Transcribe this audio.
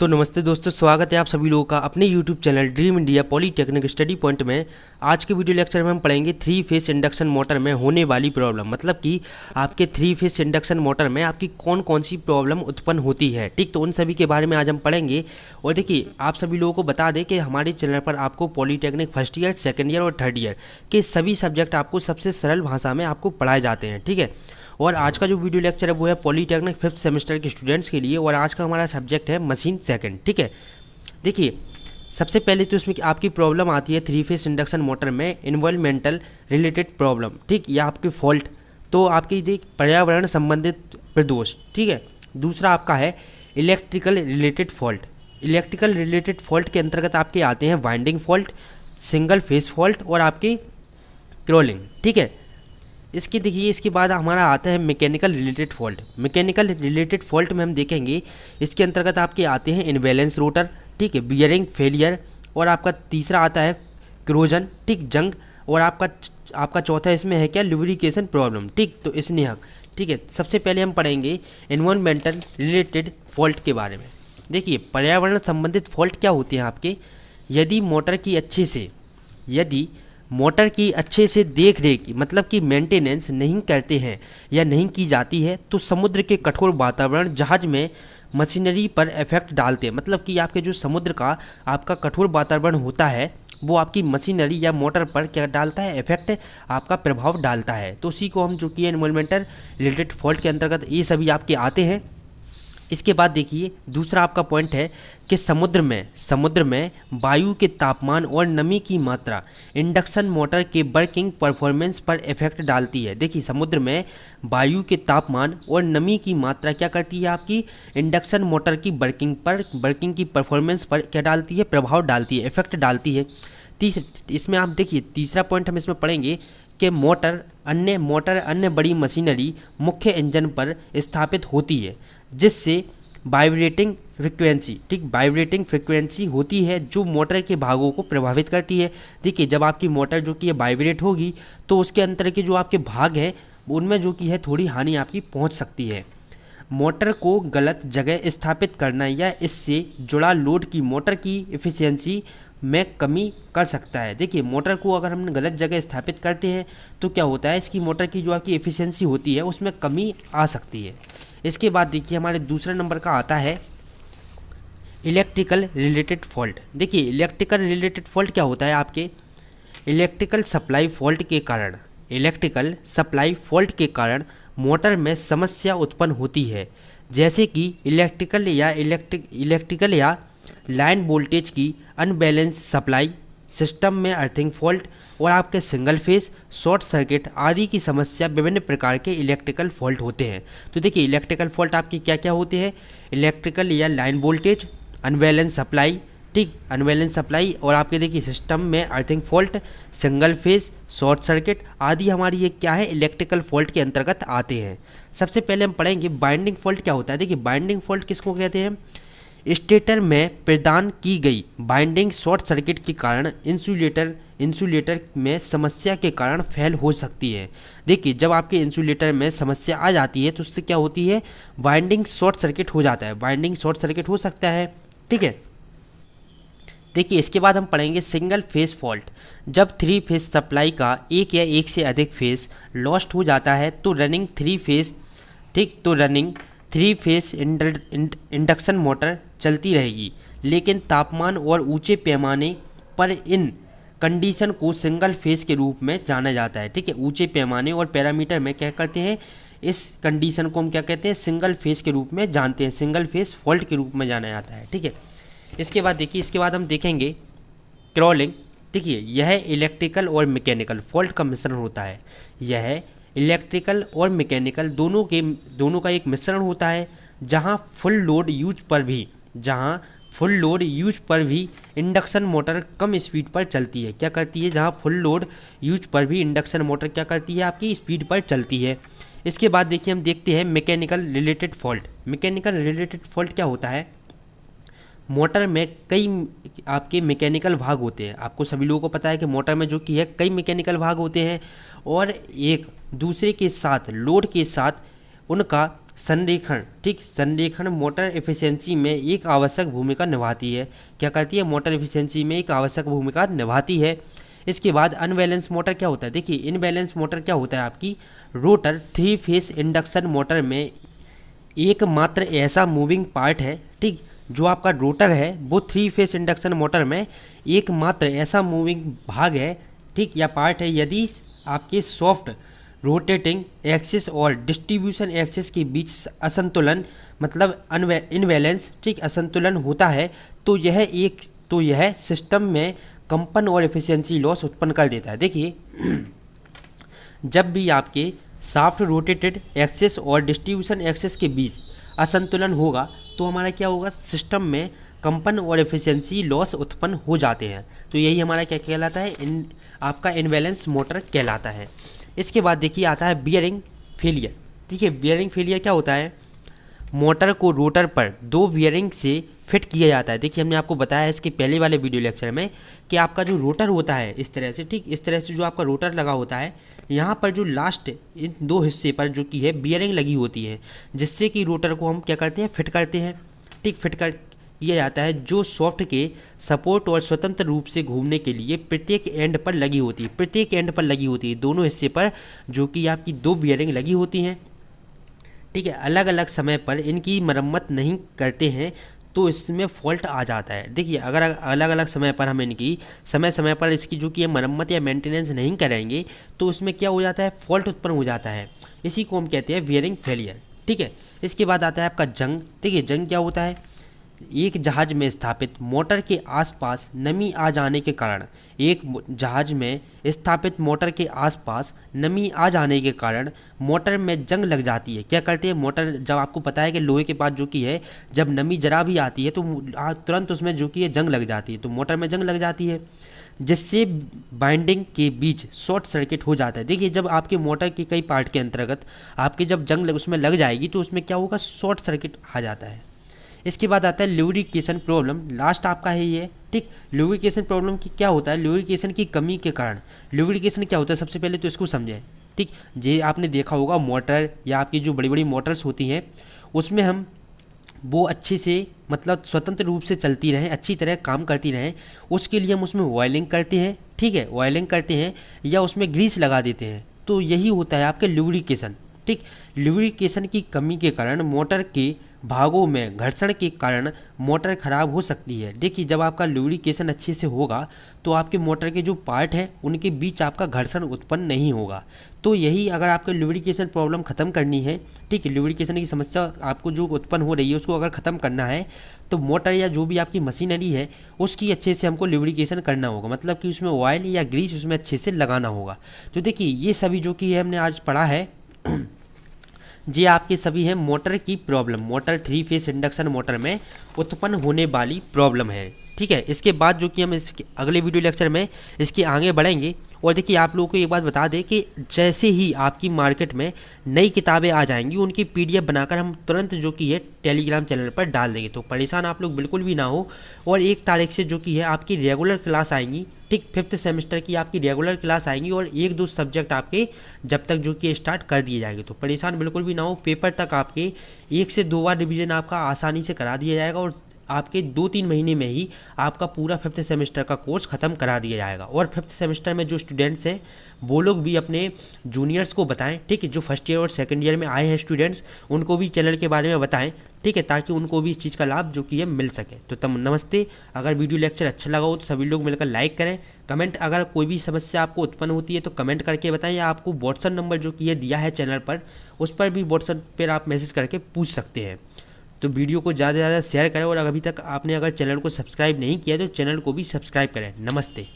तो नमस्ते दोस्तों, स्वागत है आप सभी लोगों का अपने YouTube channel dream India polytechnic study point में। आज के वीडियो लेक्चर में हम पढ़ेंगे 3 फेस इंडक्शन मोटर में होने वाली प्रॉब्लम, मतलब कि आपके 3 फेस इंडक्शन मोटर में आपकी कौन कौन सी प्रॉब्लम उत्पन्न होती है। ठीक, तो उन सभी के बारे में आज हम पढ़ेंगे। और देखिए, आप सभी लोगों को बता दें कि हमारे चैनल पर आपको polytechnic first year, second year और थर्ड ईयर के सभी सब्जेक्ट आपको सबसे सरल भाषा में आपको पढ़ाए जाते हैं। ठीक है, और आज का जो वीडियो लेक्चर है वो है पॉलीटेक्निक 5th सेमेस्टर के स्टूडेंट्स के लिए, और आज का हमारा सब्जेक्ट है मशीन सेकंड। ठीक है, देखिए सबसे पहले तो इसमें आपकी प्रॉब्लम आती है 3 फेस इंडक्शन मोटर में इन्वायरमेंटल रिलेटेड प्रॉब्लम। ठीक, या आपकी फॉल्ट, तो आपकी देख पर्यावरण संबंधित प्रदोष। ठीक है, दूसरा आपका है electrical related fault. Electrical related fault के अंतर्गत आपके आते हैं winding fault, single phase fault और आपकी क्रॉलिंग। ठीक है, इसकी देखिए इसके बाद हमारा आता है mechanical related fault. Mechanical related fault में हम देखेंगे इसके अंतर्गत आपके आते हैं इनबैलेंस रोटर, ठीक है, बियरिंग फेलियर, और आपका तीसरा आता है क्रोजन, ठीक, जंग, और आपका चौथा इसमें है क्या, लुब्रिकेशन प्रॉब्लम। ठीक, तो स्नेहक। ठीक है, सबसे पहले हम पढ़ेंगे एनवायरमेंटल रिलेटेड फॉल्ट के बारे में। देखिए पर्यावरण संबंधित फॉल्ट क्या होते हैं आपके, यदि मोटर की अच्छे से देख रेख मतलब कि मेंटेनेंस नहीं करते हैं या नहीं की जाती है तो समुद्र के कठोर वातावरण जहाज में मशीनरी पर इफेक्ट डालते हैं। मतलब कि आपके जो समुद्र का आपका कठोर वातावरण होता है वो आपकी मशीनरी या मोटर पर क्या डालता है, इफेक्ट, आपका प्रभाव डालता है। तो उसी को हम जो कि एनवायरमेंटल रिलेटेड फॉल्ट के अंतर्गत ये सभी आपके आते हैं। इसके बाद देखिए दूसरा आपका पॉइंट है कि समुद्र में वायु के तापमान और नमी की मात्रा इंडक्शन मोटर के वर्किंग परफॉर्मेंस पर इफेक्ट डालती है। देखिए समुद्र में वायु के तापमान और नमी की मात्रा क्या करती है, आपकी इंडक्शन मोटर की वर्किंग की परफॉर्मेंस पर क्या डालती है, प्रभाव डालती है, इफेक्ट डालती है। इसमें आप देखिए तीसरा पॉइंट हम इसमें पढ़ेंगे कि अन्य बड़ी मशीनरी मुख्य इंजन पर स्थापित होती है जिससे वाइब्रेटिंग फ्रिक्वेंसी, ठीक, वाइब्रेटिंग फ्रिक्वेंसी होती है जो मोटर के भागों को प्रभावित करती है। देखिए जब आपकी मोटर जो कि वाइब्रेट होगी तो उसके अंतर के जो आपके भाग हैं उनमें जो कि है थोड़ी हानि आपकी पहुंच सकती है। मोटर को गलत जगह स्थापित करना या इससे जुड़ा लोड की मोटर की एफिशिएंसी में कमी कर सकता है। देखिए मोटर को अगर हम गलत जगह स्थापित करते हैं तो क्या होता है, इसकी मोटर की जो आपकी एफिशिएंसी होती है उसमें कमी आ सकती है। इसके बाद देखिए हमारे दूसरे नंबर का आता है इलेक्ट्रिकल रिलेटेड फॉल्ट। देखिए इलेक्ट्रिकल रिलेटेड फॉल्ट क्या होता है, आपके इलेक्ट्रिकल सप्लाई फॉल्ट के कारण मोटर में समस्या उत्पन्न होती है, जैसे कि इलेक्ट्रिकल या लाइन वोल्टेज की अनबैलेंस सप्लाई, सिस्टम में अर्थिंग फॉल्ट और आपके सिंगल फेस, शॉर्ट सर्किट आदि की समस्या। विभिन्न प्रकार के इलेक्ट्रिकल फॉल्ट होते हैं। तो देखिए इलेक्ट्रिकल फॉल्ट आपके क्या क्या होते हैं, इलेक्ट्रिकल या लाइन वोल्टेज, अनबैलेंस सप्लाई, ठीक, अनबैलेंस सप्लाई, और आपके देखिए सिस्टम में earthing fault, single phase, short circuit आदि हमारी ये क्या है, इलेक्ट्रिकल फॉल्ट के अंतर्गत आते हैं। सबसे पहले हम पढ़ेंगे बाइंडिंग फॉल्ट क्या होता है। देखिए बाइंडिंग फॉल्ट किसको कहते हैं, स्टेटर में प्रदान की गई बाइंडिंग शॉर्ट सर्किट के कारण इंसुलेटर में समस्या के कारण फेल हो सकती है। देखिए जब आपके इंसुलेटर में समस्या आ जाती है तो उससे क्या होती है, बाइंडिंग शॉर्ट सर्किट हो जाता है, बाइंडिंग शॉर्ट सर्किट हो सकता है। ठीक है, देखिए इसके बाद हम पढ़ेंगे सिंगल फेस फॉल्ट। जब 3 फेस सप्लाई का एक या एक से अधिक फेस लॉस्ट हो जाता है तो रनिंग 3 फेस इंडक्शन मोटर चलती रहेगी, लेकिन तापमान और ऊंचे पैमाने पर इन कंडीशन को सिंगल फेस के रूप में जाना जाता है। ठीक है, ऊंचे पैमाने और पैरामीटर में क्या करते हैं, इस कंडीशन को हम क्या कहते हैं, सिंगल फेस के रूप में जानते हैं, सिंगल फेस फॉल्ट के रूप में जाना जाता है। ठीक है, इसके बाद देखिए इसके बाद हम देखेंगे क्रॉलिंग। देखिए यह इलेक्ट्रिकल और मैकेनिकल फॉल्ट का मिश्रण होता है। यह इलेक्ट्रिकल और मैकेनिकल दोनों का एक मिश्रण होता है जहां फुल लोड यूज पर भी इंडक्शन मोटर कम स्पीड पर चलती है। क्या करती है, जहां फुल लोड यूज पर भी इंडक्शन मोटर क्या करती है, आपकी स्पीड पर चलती है। इसके बाद देखिए हम देखते हैं mechanical related fault. Mechanical related fault क्या होता है, मोटर में कई आपके मैकेनिकल भाग होते हैं। आपको सभी लोगों को पता है कि मोटर में जो कि है कई मैकेनिकल भाग होते हैं और एक दूसरे के साथ लोड के साथ उनका संरेखण, ठीक, संरेखण मोटर एफिशिएंसी में एक आवश्यक भूमिका निभाती है। क्या करती है? मोटर एफिशिएंसी में एक आवश्यक भूमिका निभाती है। इसके बाद अनबैलेंस मोटर क्या होता है? देखिए इनबैलेंस मोटर क्या होता है? आपकी रोटर 3 फेस इंडक्शन मोटर में एकमात्र ऐसा मूविंग पार्ट है, ठीक, जो आपका रोटर है वो 3 फेस इंडक्शन मोटर में एकमात्र ऐसा मूविंग भाग है, ठीक, या पार्ट है यदि आपके सॉफ्ट रोटेटिंग एक्सिस और डिस्ट्रीब्यूशन एक्सिस के बीच असंतुलन, मतलब इनबैलेंस, ठीक, असंतुलन होता है तो यह सिस्टम में कंपन और एफिशिएंसी लॉस उत्पन्न कर देता है। देखिए जब भी आपके साफ्ट रोटेटेड एक्सिस और डिस्ट्रीब्यूशन एक्सिस के बीच असंतुलन होगा तो हमारा क्या होगा? सिस्टम में कंपन और एफिशिएंसी लॉस उत्पन्न हो जाते हैं। तो यही हमारा क्या कहलाता है? आपका इनबैलेंस मोटर कहलाता है। इसके बाद देखिए आता है बियरिंग फेलियर। ठीक है, बियरिंग फेलियर क्या होता है? मोटर को रोटर पर 2 बियरिंग से फिट किया जाता है। देखिए हमने आपको बताया इसके पहले वाले वीडियो लेक्चर में कि आपका जो रोटर होता है इस तरह से, ठीक, इस तरह से जो आपका रोटर लगा होता है, यहाँ पर जो लास्ट इन 2 हिस्से पर जो कि है बियरिंग लगी होती है, जिससे कि रोटर को हम क्या करते हैं? फिट करते हैं, ठीक, फिट कर किया जाता है, जो सॉफ्ट के सपोर्ट और स्वतंत्र रूप से घूमने के लिए प्रत्येक एंड पर लगी होती है। प्रत्येक एंड पर लगी होती है, दोनों हिस्से पर जो कि आपकी 2 बियरिंग लगी होती हैं, ठीक है। अलग अलग समय पर इनकी मरम्मत नहीं करते हैं तो इसमें फॉल्ट आ जाता है। देखिए अगर अलग अलग समय पर हम इनकी समय पर इसकी जो कि मरम्मत या मेंटेनेंस नहीं करेंगे तो उसमें क्या हो जाता है? फॉल्ट उत्पन्न हो जाता है। इसी को हम कहते हैं बियरिंग फेलियर, ठीक है। इसके बाद आता है आपका जंग। देखिए जंग क्या होता है? एक जहाज में स्थापित मोटर के आसपास नमी आ जाने के कारण, एक जहाज में स्थापित मोटर के आसपास नमी आ जाने के कारण मोटर में जंग लग जाती है। क्या करते हैं? मोटर, जब आपको पता है कि लोहे के पास जो कि है जब नमी जरा भी आती है तो तुरंत उसमें जो कि है जंग लग जाती है, तो मोटर में जंग लग जाती है, जिससे बाइंडिंग के बीच शॉर्ट सर्किट हो जाता है। देखिए जब आपके मोटर के कई पार्ट के अंतर्गत आपके जब जंग उसमें लग जाएगी तो उसमें क्या होगा? शॉर्ट सर्किट आ जाता है। इसके बाद आता है लुब्रिकेशन प्रॉब्लम। लास्ट आपका है ये, ठीक। लुब्रिकेशन प्रॉब्लम की क्या होता है? लुब्रिकेशन की कमी के कारण, लुब्रिकेशन क्या होता है सबसे पहले तो इसको समझें, ठीक। जे आपने देखा होगा मोटर या आपकी जो बड़ी बड़ी मोटर्स होती हैं उसमें हम वो अच्छे से, मतलब स्वतंत्र रूप से चलती रहें, अच्छी तरह काम करती रहें, उसके लिए हम उसमें ऑयलिंग करते हैं, ठीक है, ऑयलिंग करते हैं या उसमें ग्रीस लगा देते हैं। तो यही होता है आपके लुब्रिकेशन, ठीक। लुब्रिकेशन की कमी के कारण मोटर के भागों में घर्षण के कारण मोटर खराब हो सकती है। देखिए जब आपका लुब्रिकेशन अच्छे से होगा तो आपके मोटर के जो पार्ट हैं उनके बीच आपका घर्षण उत्पन्न नहीं होगा। तो यही अगर आपके लुब्रिकेशन प्रॉब्लम ख़त्म करनी है, ठीक है, लुब्रिकेशन की समस्या आपको जो उत्पन्न हो रही है उसको अगर ख़त्म करना है तो मोटर या जो भी आपकी मशीनरी है उसकी अच्छे से हमको लुब्रिकेशन करना होगा, मतलब कि उसमें ऑयल या ग्रीस उसमें अच्छे से लगाना होगा। तो देखिए ये सभी जो कि है हमने आज पढ़ा है ये आपके सभी हैं मोटर की problem, motor 3 phase induction motor में उत्पन्न होने वाली प्रॉब्लम है, ठीक है। इसके बाद जो कि हम इसके अगले वीडियो लेक्चर में इसके आगे बढ़ेंगे। और देखिए आप लोगों को एक बात बता दें कि जैसे ही आपकी मार्केट में नई किताबें आ जाएंगी उनकी PDF बनाकर हम तुरंत जो कि है टेलीग्राम चैनल पर डाल देंगे, तो परेशान आप लोग बिल्कुल भी ना हो। और 1 तारीख से जो कि है आपकी रेगुलर क्लास आएंगी, ठीक, 5th सेमेस्टर की आपकी रेगुलर क्लास आएंगी और 1-2 सब्जेक्ट आपके जब तक जो कि स्टार्ट कर दिए जाएंगे, तो परेशान बिल्कुल भी ना हो। पेपर तक आपके 1 से 2 बार रिवीजन आपका आसानी से करा दिया जाएगा और आपके 2-3 महीने में ही आपका पूरा 5th सेमेस्टर का कोर्स ख़त्म करा दिया जाएगा। और 5th सेमेस्टर में जो स्टूडेंट्स हैं वो लोग भी अपने जूनियर्स को बताएं, ठीक है, जो फर्स्ट ईयर और सेकंड ईयर में आए हैं स्टूडेंट्स उनको भी चैनल के बारे में बताएं, ठीक है, ताकि उनको भी इस चीज़ का लाभ जो कि है मिल सके। तो तब नमस्ते। अगर वीडियो लेक्चर अच्छा लगा हो तो सभी लोग मिलकर लाइक करें, कमेंट, अगर कोई भी समस्या आपको उत्पन्न होती है तो कमेंट करके बताएं, या आपको व्हाट्सएप नंबर जो कि है दिया है चैनल पर उस पर भी व्हाट्सएप पर आप मैसेज करके पूछ सकते हैं। तो वीडियो को ज़्यादा से ज़्यादा शेयर करें और अभी तक आपने अगर चैनल को सब्सक्राइब नहीं किया तो चैनल को भी सब्सक्राइब करें। नमस्ते।